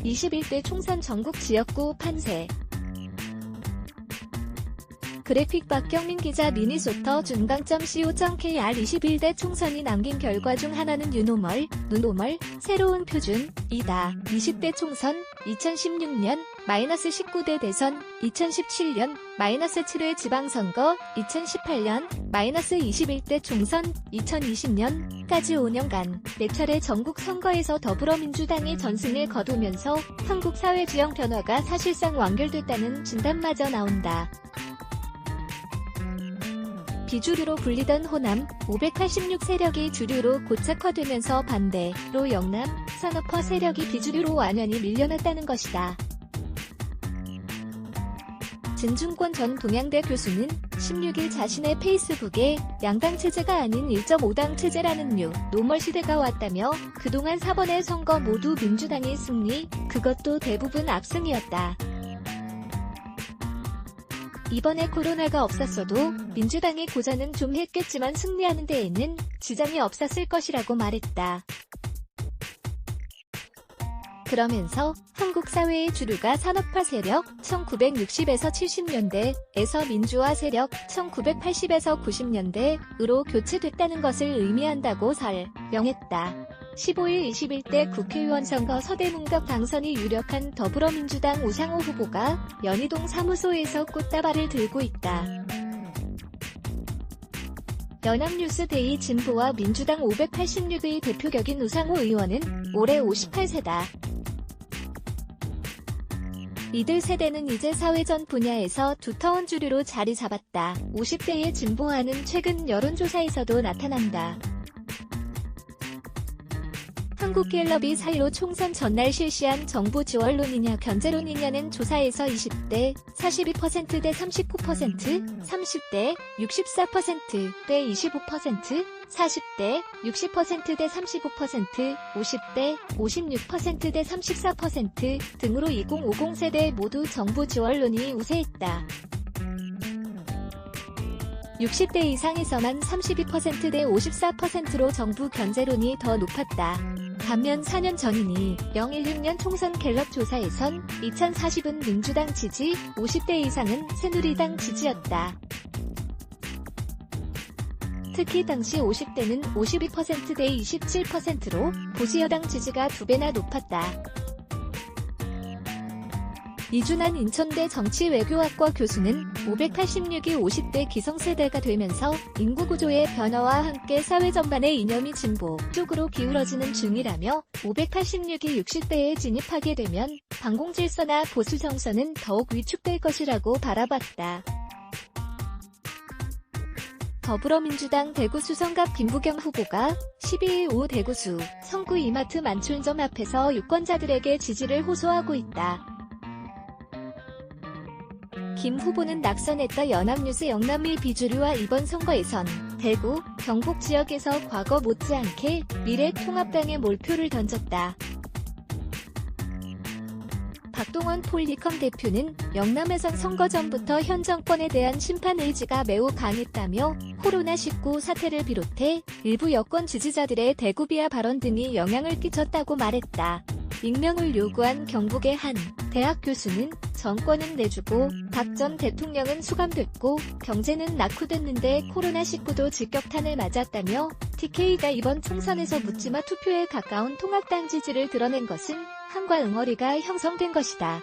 21대 총선 전국 지역구 판세. 그래픽 박경민 기자 미니소터 준광.co.kr 21대 총선이 남긴 결과 중 하나는 뉴노멀, 새로운 표준, 이다. 20대 총선, 2016년, -19대 대선, 2017년, -7회 지방선거, 2018년, -21대 총선, 2020년까지 5년간 4차례 전국 선거에서 더불어민주당이 전승을 거두면서 한국 사회 지형 변화가 사실상 완결됐다는 진단마저 나온다. 비주류로 불리던 호남 586 세력이 주류로 고착화되면서 반대로 영남 산업화 세력이 비주류로 완연히 밀려났다는 것이다. 진중권 전 동양대 교수는 16일 자신의 페이스북에 양당 체제가 아닌 1.5당 체제라는 노멀 시대가 왔다며 그동안 4번의 선거 모두 민주당이 승리, 그것도 대부분 압승이었다. 이번에 코로나가 없었어도 민주당의 고전은 좀 했겠지만 승리하는 데에는 지장이 없었을 것이라고 말했다. 그러면서 한국 사회의 주류가 산업화 세력 1960에서 70년대에서 민주화 세력 1980에서 90년대으로 교체됐다는 것을 의미한다고 설명했다. 15일 21대 국회의원 선거 서대문갑 당선이 유력한 더불어민주당 우상호 후보가 연희동 사무소에서 꽃다발을 들고 있다. 연합뉴스데이 진보와 민주당 586의 대표격인 우상호 의원은 올해 58세다. 이들 세대는 이제 사회전 분야에서 두터운 주류로 자리 잡았다. 50대의 진보화는 최근 여론조사에서도 나타난다. 한국갤럽이 4.15 총선 전날 실시한 정부 지원론이냐 견제론이냐는 조사에서 20대 42%대 39%, 30대 64%대 25%, 40대 60%대 35%, 50대 56%대 34% 등으로 2050 세대 모두 정부 지원론이 우세했다. 60대 이상에서만 32%대 54%로 정부 견제론이 더 높았다. 반면 4년 전이니 2016년 총선 갤럽 조사에선 2040은 민주당 지지, 50대 이상은 새누리당 지지였다. 특히 당시 50대는 52%대 27%로 보수여당 지지가 2배나 높았다. 이준환 인천대 정치외교학과 교수는 586이 50대 기성세대가 되면서 인구구조의 변화와 함께 사회 전반의 이념이 진보 쪽으로 기울어지는 중이라며 586이 60대에 진입하게 되면 반공질서나 보수 정서는 더욱 위축될 것이라고 바라봤다. 더불어민주당 대구 수성갑 김부겸 후보가 12일 오후 대구수 성구 이마트 만촌점 앞에서 유권자들에게 지지를 호소하고 있다. 김 후보는 낙선했다. 연합뉴스 영남미 비주류와 이번 선거에선 대구, 경북 지역에서 과거 못지않게 미래통합당에 몰표를 던졌다. 박동원 폴리컴 대표는 영남에선 선거 전부터 현 정권에 대한 심판 의지가 매우 강했다며 코로나19 사태를 비롯해 일부 여권 지지자들의 대구 비하 발언 등이 영향을 끼쳤다고 말했다. 익명을 요구한 경북의 한 대학 교수는 정권은 내주고 박 전 대통령은 수감됐고 경제는 낙후됐는데 코로나19도 직격탄을 맞았다며 TK가 이번 총선에서 묻지마 투표에 가까운 통합당 지지를 드러낸 것은 한과 응어리가 형성된 것이다.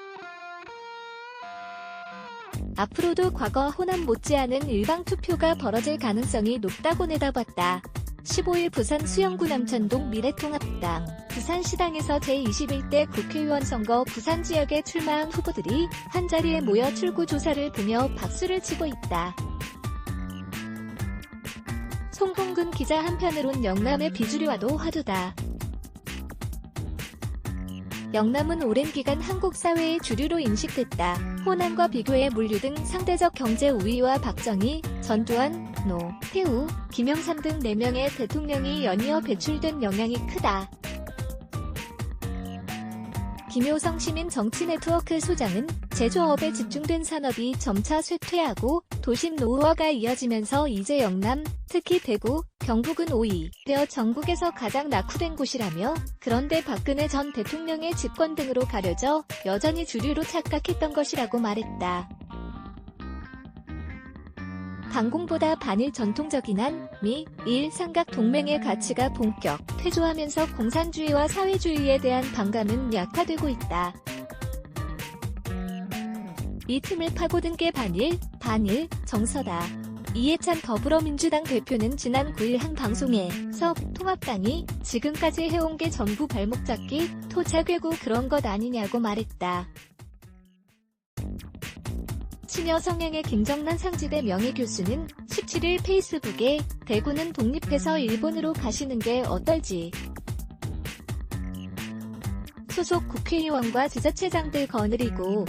앞으로도 과거 호남 못지않은 일방 투표가 벌어질 가능성이 높다고 내다봤다. 15일 부산 수영구 남천동 미래통합당 부산시당에서 제21대 국회의원 선거 부산 지역에 출마한 후보들이 한자리에 모여 출구조사를 보며 박수를 치고 있다. 송봉근 기자 한편으론 영남의 비주류화도 화두다. 영남은 오랜 기간 한국 사회의 주류로 인식됐다. 호남과 비교해 물류 등 상대적 경제 우위와 박정희, 전두환, 노태우, 김영삼 등 4명의 대통령이 연이어 배출된 영향이 크다. 김효성 시민 정치 네트워크 소장은 제조업에 집중된 산업이 점차 쇠퇴하고 도심 노후화가 이어지면서 이제 영남, 특히 대구, 경북은 5위 되어 전국에서 가장 낙후된 곳이라며, 그런데 박근혜 전 대통령의 집권 등으로 가려져 여전히 주류로 착각했던 것이라고 말했다. 반공보다 반일 전통적인 한, 미, 일 삼각 동맹의 가치가 본격 퇴조하면서 공산주의와 사회주의에 대한 반감은 약화되고 있다. 이 틈을 파고든 게 반일 정서다. 이해찬 더불어민주당 대표는 지난 9일 한 방송에서 통합당이 지금까지 해온 게 전부 발목 잡기, 토착외고 그런 것 아니냐고 말했다. 친여 성향의 김정난 상지대 명예교수는 17일 페이스북에 대구는 독립해서 일본으로 가시는 게 어떨지 소속 국회의원과 지자체장들 거느리고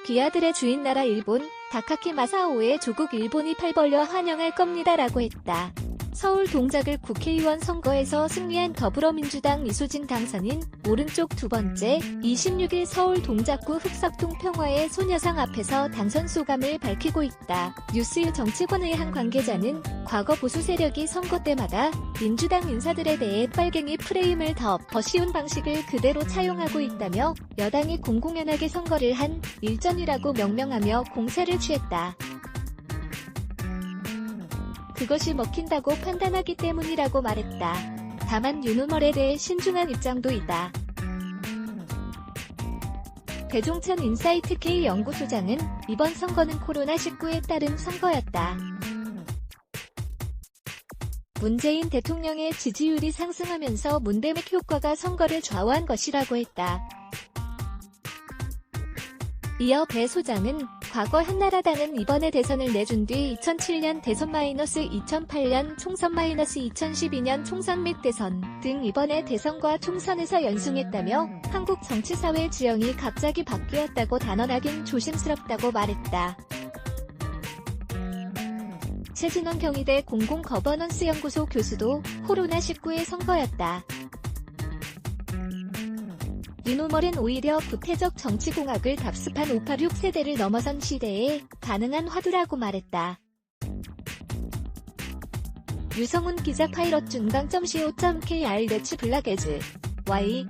귀아들의 주인 나라 일본, 다카키 마사오의 조국 일본이 팔 벌려 환영할 겁니다라고 했다. 서울 동작을 국회의원 선거에서 승리한 더불어민주당 이수진 당선인, 오른쪽 두 번째, 26일 서울 동작구 흑석동 평화의 소녀상 앞에서 당선 소감을 밝히고 있다. 뉴스유 정치권의 한 관계자는 과거 보수 세력이 선거 때마다 민주당 인사들에 대해 빨갱이 프레임을 덮어 씌운 방식을 그대로 차용하고 있다며, 여당이 공공연하게 선거를 한 일전이라고 명명하며 공세를 취했다. 그것이 먹힌다고 판단하기 때문이라고 말했다. 다만 윤호멀에 대해 신중한 입장도 있다. 배종찬 인사이트 K 연구소장은 이번 선거는 코로나19에 따른 선거였다. 문재인 대통령의 지지율이 상승하면서 문대맥 효과가 선거를 좌우한 것이라고 했다. 이어 배 소장은 과거 한나라당은 이번에 대선을 내준 뒤 2007년 대선 -2008년 총선 -2012년 총선 및 대선 등 이번에 대선과 총선에서 연승했다며, 한국 정치사회 지형이 갑자기 바뀌었다고 단언하긴 조심스럽다고 말했다. 최진원 경희대 공공거버넌스연구소 교수도 코로나19의 선거였다. 윤호멀은 오히려 부패적 정치공학을 답습한 586 세대를 넘어선 시대에 가능한 화두라고 말했다. 유성훈 기자 파일럿 준강.co.kr 네츠 블락에즈 Y